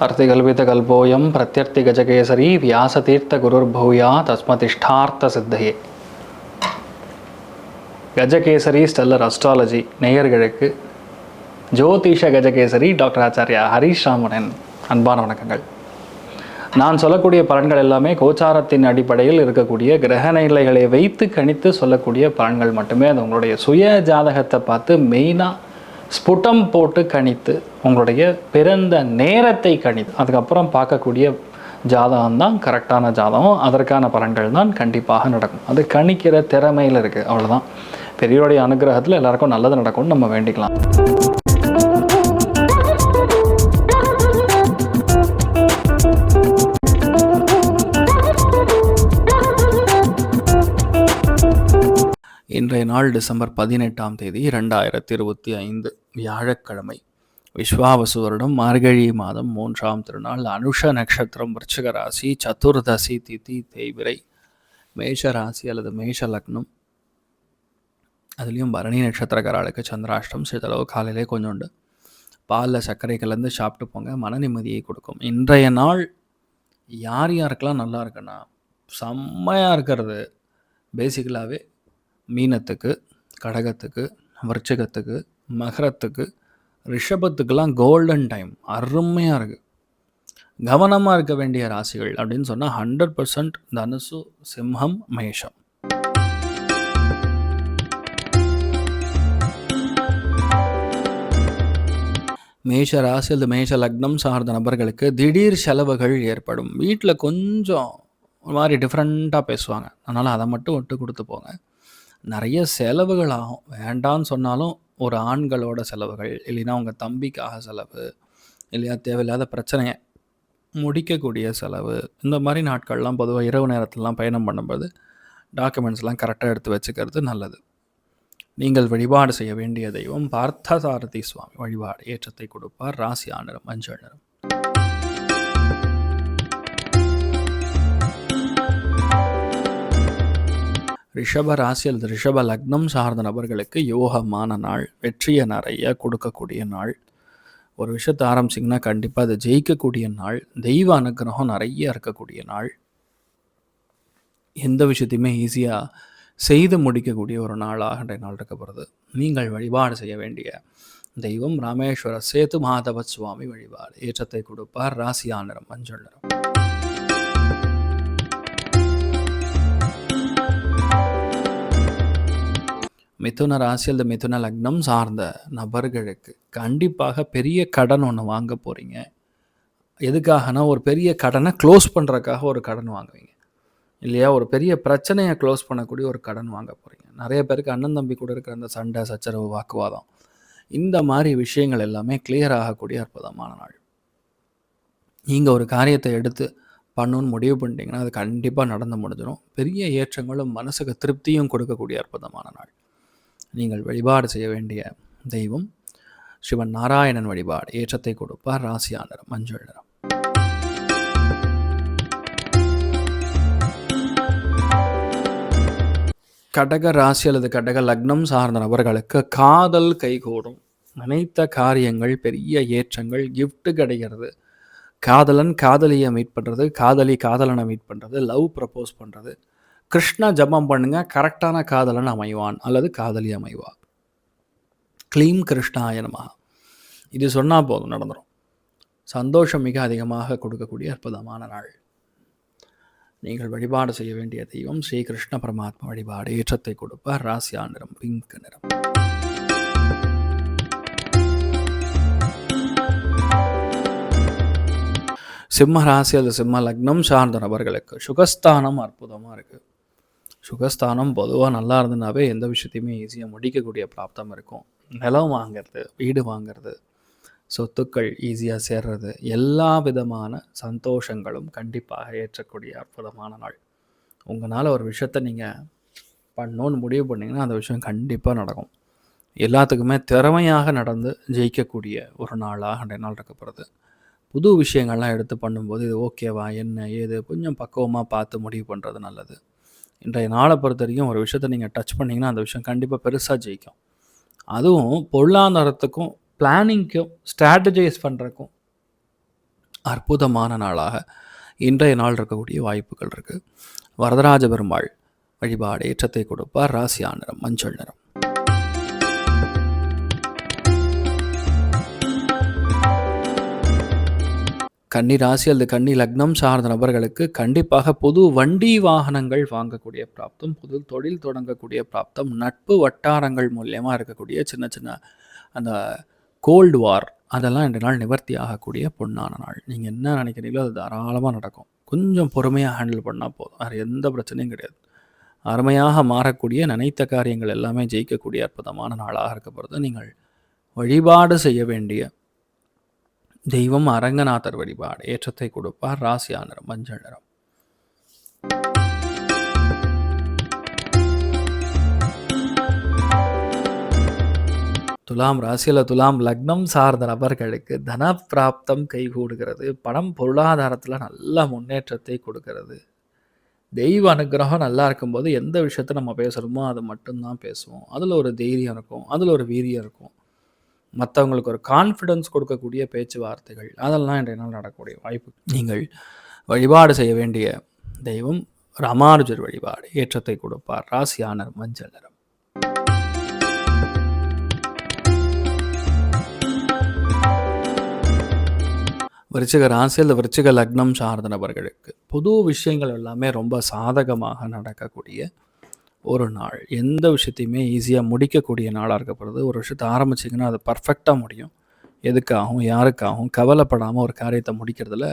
अर्तिकल्पितकल्पोऽयं प्रत्यर्थिगजकेसरी व्यासतीर्थगुरुर्भूया தஸ்மதிஷ்டார்த்த Gajakesari stellar astrology நேயர்களுக்கு ஜோதிஷ Gajakesari doctor Acharya Harish ராமனின் அன்பான வணக்கங்கள். நான் சொல்லக்கூடிய பலன்கள் எல்லாமே கோச்சாரத்தின் அடிப்படையில் இருக்கக்கூடிய கிரக நிலைகளை வைத்து கணித்து சொல்லக்கூடிய பலன்கள் மட்டுமே. அது உங்களுடைய சுய ஜாதகத்தை பார்த்து மெயினாக ஸ்புட்டம் போட்டு கணித்து உங்களுடைய பிறந்த நேரத்தை கணித்து அதுக்கப்புறம் பார்க்கக்கூடிய ஜாதகம் தான் கரெக்டான ஜாதகம். அதற்கான பலன்கள் தான் கண்டிப்பாக நடக்கும். அது கணிக்கிற திறமையில் இருக்குது, அவ்வளோதான். பெரியோருடைய அனுகிரகத்தில் எல்லாருக்கும் நல்லது நடக்கும்னு நம்ம வேண்டிக்கலாம். இன்றைய நாள் டிசம்பர் 18ஆம் தேதி 2025 வியாழக்கிழமை. விஸ்வாவசு வருடம் மார்கழி மாதம் 3ஆம் திருநாள். அனுஷ நட்சத்திரம், விருச்சிக ராசி, சதுர்தசி திதி தேய்பிரை, மேஷ ராசி அல்லது மேஷ லக்னம். அதுலேயும் பரணி நட்சத்திரக்காரர்களுக்கு சந்திராஷ்டம். சிறிதளவு காலையிலே கொஞ்சோண்டு பாலில் சர்க்கரை கலந்து சாப்பிட்டு போங்க, மன நிம்மதியை கொடுக்கும். இன்றைய நாள் யார் யாருக்கெல்லாம் நல்லா இருக்குன்னா, செம்மையாக இருக்கிறது பேசிக்கலாகவே மீனத்துக்கு, கடகத்துக்கு, விருச்சிகத்துக்கு, மகரத்துக்கு, ரிஷபத்துக்கெல்லாம் கோல்டன் டைம் அருமையாக இருக்குது. கவனமாக இருக்க வேண்டிய ராசிகள் அப்படின்னு சொன்னால் 100% தனுசு, சிம்மம், மேஷம். மேஷ ராசி அல்லது மேஷ லக்னம் சார்ந்த நபர்களுக்கு திடீர் செலவுகள் ஏற்படும். வீட்டில் கொஞ்சம் ஒரு மாதிரி டிஃப்ரெண்ட்டாக பேசுவாங்க, அதனால் அதை மட்டும் விட்டு கொடுத்து போங்க. நிறைய செலவுகள் ஆகும். வேண்டான்னு சொன்னாலும் ஒரு ஆண்களோட செலவுகள், இல்லைன்னா உங்கள் தம்பிக்காக செலவு, இல்லையா தேவையில்லாத பிரச்சனையை முடிக்கக்கூடிய செலவு, இந்த மாதிரி நாட்கள்லாம் பொதுவாக இரவு நேரத்திலலாம் பயணம் பண்ணும்போது டாக்குமெண்ட்ஸ்லாம் கரெக்டாக எடுத்து வச்சுக்கிறது நல்லது. நீங்கள் வழிபாடு செய்ய வேண்டிய தெய்வம் பார்த்தசாரதி சுவாமி வழிபாடு. ஏற்றத்தை கொடுப்பார். ராசி ஆனரம் மஞ்சள் நிறம். ரிஷப ராசி அல்லது ரிஷப லக்னம் சார்ந்த நபர்களுக்கு யோகமான நாள், வெற்றியை நிறைய கொடுக்கக்கூடிய நாள். ஒரு விஷயத்தை ஆரம்பிச்சிங்கன்னா கண்டிப்பாக அதை ஜெயிக்கக்கூடிய நாள். தெய்வ அனுகிரகம் நிறைய இருக்கக்கூடிய நாள். எந்த விஷயத்தையுமே ஈஸியாக செய்து முடிக்கக்கூடிய ஒரு நாளாக இன்றைய நாள் இருக்கப்படுது. நீங்கள் வழிபாடு செய்ய வேண்டிய தெய்வம் ராமேஸ்வர சேது மாதவ சுவாமி வழிபாடு. ஏற்றத்தை கொடுப்பார். ராசி ஆனரம் மஞ்சள் நிறம். மிதுன ராசி அல்லது மிதுன லக்னம் சார்ந்த நபர்களுக்கு கண்டிப்பாக பெரிய கடன் ஒன்று வாங்க போகிறீங்க. எதுக்காகனா, ஒரு பெரிய கடனை க்ளோஸ் பண்ணுறதுக்காக ஒரு கடன் வாங்குவீங்க, இல்லையா? ஒரு பெரிய பிரச்சனையை க்ளோஸ் பண்ணக்கூடிய ஒரு கடன் வாங்க போகிறீங்க. நிறைய பேருக்கு அண்ணன் தம்பி கூட இருக்கிற அந்த சண்டை, சச்சரவு, வாக்குவாதம், இந்த மாதிரி விஷயங்கள் எல்லாமே கிளியர் ஆகக்கூடிய அற்புதமான நாள். நீங்கள் ஒரு காரியத்தை எடுத்து பண்ணணுன்னு முடிவு பண்ணிட்டீங்கன்னா அது கண்டிப்பாக நடந்து முடிஞ்சிடும். பெரிய ஏற்றங்களும் மனசுக்கு திருப்தியும் கொடுக்கக்கூடிய அற்புதமான நாள். நீங்கள் வழிபாடு செய்ய வேண்டிய தெய்வம் சிவன் நாராயணன் வழிபாடு. ஏற்றத்தை கொடுப்பார். ராசி ஆனரம் மஞ்சள் நிறம். கடக ராசி அல்லது கடக லக்னம் சார்ந்த நபர்களுக்கு காதல் கைகூடும். நினைத்த காரியங்கள், பெரிய ஏற்றங்கள், கிஃப்ட் கிடைக்கிறது. காதலன் காதலியை மீட் பண்ணுறது, காதலி காதலனை மீட் பண்ணுறது, லவ் ப்ரப்போஸ் பண்ணுறது. கிருஷ்ண ஜபம் பண்ணுங்க, கரெக்டான காதலன் அமைவான் அல்லது காதலி அமைவா. க்ளீம் கிருஷ்ணாய நமஹ. இது சொன்னால் போதும், நடந்துடும். சந்தோஷம் மிக அதிகமாக கொடுக்கக்கூடிய அற்புதமான நாள். நீங்கள் வழிபாடு செய்ய வேண்டிய தெய்வம் ஸ்ரீ கிருஷ்ண பரமாத்மா வழிபாடு. ஏற்றத்தை கொடுப்பார். ராசி நிறம் பிங்க் நிறம். சிம்ம ராசி அல்லது சிம்ம லக்னம் சார்ந்த நபர்களுக்கு சுகஸ்தானம் அற்புதமாக இருக்குது. சுகஸ்தானம் பொதுவாக நல்லா இருந்ததுனாவே எந்த விஷயத்தையுமே ஈஸியாக முடிக்கக்கூடிய பிராப்தம் இருக்கும். நிலம் வாங்கிறது, வீடு வாங்கிறது, சொத்துக்கள் ஈஸியாக சேர்றது, எல்லா விதமான சந்தோஷங்களும் கண்டிப்பாக ஏற்றக்கூடிய அற்புதமான நாள். உங்களால் ஒரு விஷயத்தை நீங்கள் பண்ணணுன்னு முடிவு பண்ணிங்கன்னா அந்த விஷயம் கண்டிப்பாக நடக்கும். எல்லாத்துக்குமே திறமையாக நடந்து ஜெயிக்கக்கூடிய ஒரு நாளாக அன்றைய நாள் இருக்கப்படுது. புது விஷயங்கள்லாம் எடுத்து பண்ணும்போது இது ஓகேவா, என்ன ஏது, கொஞ்சம் பக்குவமாக பார்த்து முடிவு பண்ணுறது நல்லது. இன்றைய நாளை பொறுத்த வரைக்கும் ஒரு விஷயத்தை நீங்கள் டச் பண்ணிங்கன்னா அந்த விஷயம் கண்டிப்பாக பெருசாக ஜெயிக்கும். அதுவும் பொருளாதாரத்துக்கும் பிளானிங்க்கும் ஸ்ட்ராட்டஜைஸ் பண்ணுறக்கும் அற்புதமான நாளாக இன்றைய நாள் இருக்கக்கூடிய வாய்ப்புகள் இருக்குது. வரதராஜ பெருமாள் வழிபாடு ஏற்றத்தை கொடுப்பார். ராசியா நிறம் மஞ்சள் நிறம். கன்னி ராசி அல்லது கன்னி லக்னம் சார்ந்த நபர்களுக்கு கண்டிப்பாக புது வண்டி வாகனங்கள் வாங்கக்கூடிய பிராப்தம், புது தொழில் தொடங்கக்கூடிய பிராப்தம், நட்பு வட்டாரங்கள் மூலியமாக இருக்கக்கூடிய சின்ன சின்ன அந்த கோல்டு வார் அதெல்லாம் இன்றைய நாள் நிவர்த்தி ஆகக்கூடிய பொன்னான நாள். நீங்கள் என்ன நினைக்கிறீங்களோ அது தாராளமாக நடக்கும். கொஞ்சம் பொறுமையாக ஹேண்டில் பண்ணால் போதும், வேறு எந்த பிரச்சனையும் கிடையாது. அருமையாக மாறக்கூடிய நினைத்த காரியங்கள் எல்லாமே ஜெயிக்கக்கூடிய அற்புதமான நாளாக இருக்கப்படுறது. நீங்கள் வழிபாடு செய்ய வேண்டிய தெய்வம் அரங்கநாதர் வழிபாடு ஏற்றத்தை கொடுப்பார். ராசியா நிறம் மஞ்சள் நிறம். துலாம் ராசியில் துலாம் லக்னம் சார்ந்த நபர்களுக்கு தன பிராப்தம் கைகூடுகிறது. பணம் பொருளாதாரத்தில் நல்ல முன்னேற்றத்தை கொடுக்கிறது. தெய்வ அனுகிரகம் நல்லா இருக்கும்போது எந்த விஷயத்தை நம்ம பேசுகிறோமோ அது மட்டும்தான் பேசுவோம். அதில் ஒரு தைரியம் இருக்கும், அதில் ஒரு வீரியம் இருக்கும். மற்றவங்களுக்கு ஒரு கான்ஃபிடன்ஸ் கொடுக்கக்கூடிய பேச்சுவார்த்தைகள் அதெல்லாம் இன்றைய நாள் நடக்கக்கூடிய வாய்ப்பு. நீங்கள் வழிபாடு செய்ய வேண்டிய தெய்வம் ராமானுஜர் வழிபாடு ஏற்றத்தை கொடுப்பார். ராசியானர் மஞ்சள் நிறம். விருச்சிக ராசி அல்லது விருச்சிக லக்னம் சார்ந்த நபர்களுக்கு புது விஷயங்கள் எல்லாமே ரொம்ப சாதகமாக நடக்கக்கூடிய ஒரு நாள். எந்த விஷயத்தையுமே ஈஸியாக முடிக்கக்கூடிய நாளாக இருக்கப்படுது. ஒரு விஷயத்தை ஆரம்பிச்சிங்கன்னா அது பர்ஃபெக்டாக முடியும். எதுக்காகவும் யாருக்காகவும் கவலைப்படாமல் ஒரு காரியத்தை முடிக்கிறதுல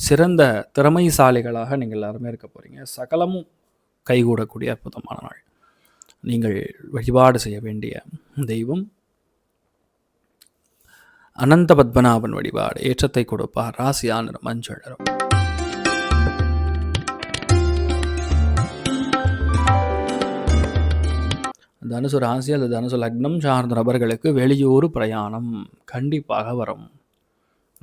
சிறந்த திறமைசாலிகளாக நீங்கள் எல்லாருமே இருக்க போகிறீங்க. சகலமும் கைகூடக்கூடிய அற்புதமான நாள். நீங்கள் வழிபாடு செய்ய வேண்டிய தெய்வம் அனந்த பத்மநாபன் வழிபாடு ஏற்றத்தை கொடுப்பார். ராசியா நிறம் மஞ்சள் நிறம். தனுசு ராசி அல்லது தனுசு லக்னம் சார்ந்த நபர்களுக்கு வெளியூர் பிரயாணம் கண்டிப்பாக வரும்.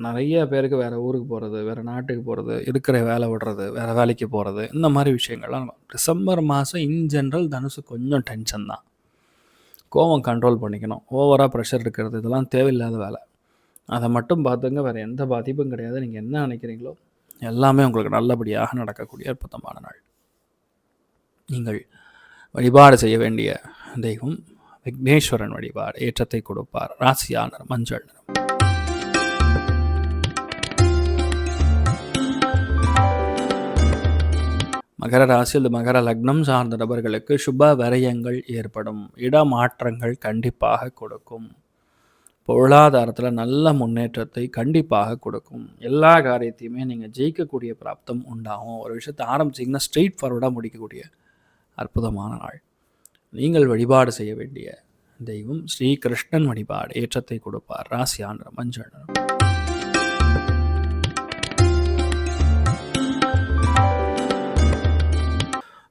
நிறைய பேருக்கு வேறு ஊருக்கு போகிறது, வேறு நாட்டுக்கு போகிறது, இருக்கிற வேலை விடுறது, வேறு வேலைக்கு போகிறது, இந்த மாதிரி விஷயங்கள்லாம் டிசம்பர் மாதம் இன் ஜென்ரல் தனுசு கொஞ்சம் டென்ஷன் தான். கோவம் கண்ட்ரோல் பண்ணிக்கணும். ஓவராக ப்ரெஷர் இருக்கிறது இதெல்லாம் தேவையில்லாத வேலை. அதை மட்டும் பார்த்துங்க, வேறு எந்த பாதிப்பும் கிடையாது. நீங்கள் என்ன நினைக்கிறீங்களோ எல்லாமே உங்களுக்கு நல்லபடியாக நடக்கக்கூடிய அற்புதமான நாள். நீங்கள் வழிபாடு செய்ய வேண்டிய தெய்வம் விக்னேஸ்வரன் வழிபாடு ஏற்றத்தை கொடுப்பார். ராசியானர் மஞ்சள் நிறம். மகர ராசி அல்லது மகர லக்னம் சார்ந்த நபர்களுக்கு சுப விரயங்கள் ஏற்படும். இடமாற்றங்கள் கண்டிப்பாக கொடுக்கும். பொருளாதாரத்தில் நல்ல முன்னேற்றத்தை கண்டிப்பாக கொடுக்கும். எல்லா காரியத்தையுமே நீங்கள் ஜெயிக்கக்கூடிய பிராப்தம் உண்டாகும். ஒரு விஷயத்தை ஆரம்பிச்சிங்கன்னா ஸ்ட்ரெயிட் ஃபார்வர்டாக முடிக்கக்கூடிய அற்புதமான நாள். நீங்கள் வழிபாடு செய்ய வேண்டிய தெய்வம் ஸ்ரீ கிருஷ்ணன் வழிபாடு ஏற்றத்தை கொடுப்பார். ராசியானர் மஞ்சள் நிறம்.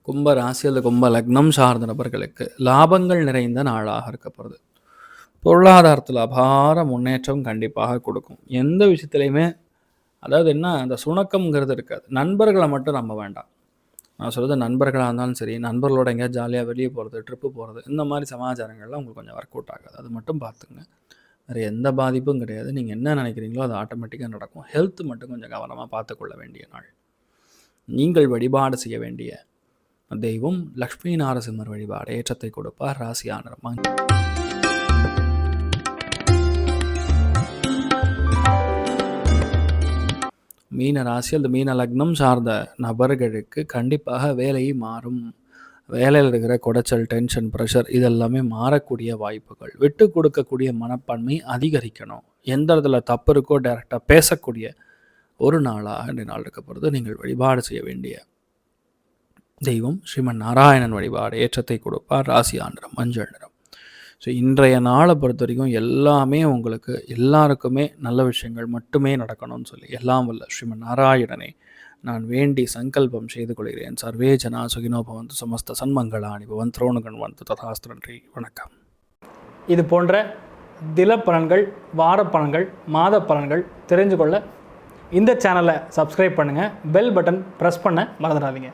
கும்ப ராசி அல்லது கும்ப லக்னம் சார்ந்த நபர்களுக்கு லாபங்கள் நிறைந்த நாளாக இருக்கப்படுது. பொருளாதாரத்தில் அபார முன்னேற்றம் கண்டிப்பாக கொடுக்கும். எந்த விஷயத்துலையுமே அதாவது என்ன அந்த சுணக்கம்ங்கிறது இருக்காது. நண்பர்களை மட்டும் நம்ப வேண்டாம். நான் சொல்கிறது நண்பர்களாக இருந்தாலும் சரி, நண்பர்களோட எங்கேயா ஜாலியாக வெளியே போகிறது, ட்ரிப்பு போகிறது, இந்த மாதிரி சமாச்சாரங்கள்லாம் உங்களுக்கு கொஞ்சம் ஒர்க் அவுட் ஆகாது. அது மட்டும் பார்த்துங்க. வேறு எந்த பாதிப்பும் கிடையாது. நீங்கள் என்ன நினைக்கிறீங்களோ அது ஆட்டோமேட்டிக்காக நடக்கும். ஹெல்த் மட்டும் கொஞ்சம் கவனமாக பார்த்துக்கொள்ள வேண்டிய நாள். நீங்கள் வழிபாடு செய்ய வேண்டிய தெய்வம் லக்ஷ்மி நாரசிம்மர் வழிபாடு ஏற்றத்தை கொடுப்பார். ராசியானர் மஞ்சள். மீன ராசி அல்லது மீன லக்னம் சார்ந்த நபர்களுக்கு கண்டிப்பாக வேலை மாறும். வேலையில் இருக்கிற குடைச்சல், டென்ஷன், ப்ரெஷர் இதெல்லாமே மாறக்கூடிய வாய்ப்புகள். விட்டு கொடுக்கக்கூடிய மனப்பான்மை அதிகரிக்கணும். எந்த இடத்துல தப்பு இருக்கோ டைரெக்டாக பேசக்கூடிய ஒரு நாளாக இந்த நாள் இருக்கப்படுது. நீங்கள் வழிபாடு செய்ய வேண்டிய தெய்வம் ஸ்ரீமன் நாராயணன் வழிபாடு ஏற்றத்தை கொடுப்பார். ராசியா நிறம் மஞ்சள் நிறம். ஸோ இன்றைய நாளை பொறுத்த வரைக்கும் எல்லாமே உங்களுக்கு எல்லாருக்குமே நல்ல விஷயங்கள் மட்டுமே நடக்கணும்னு சொல்லி எல்லாம் வல்ல ஸ்ரீமன் நாராயணனை நான் வேண்டி சங்கல்பம் செய்து கொள்கிறேன். சர்வே ஜனா சுகினோ பவந்து சமஸ்த சன்மங்களானி பவன் திரோணுகன் வந்து ததாஸ்து. நன்றி, வணக்கம். இது போன்ற தில பலன்கள், வார பலன்கள், மாத பலன்கள் தெரிஞ்சு கொள்ள இந்த சேனலை சப்ஸ்கிரைப் பண்ணுங்கள். பெல் பட்டன் ப்ரெஸ் பண்ண மறந்துடாதீங்க.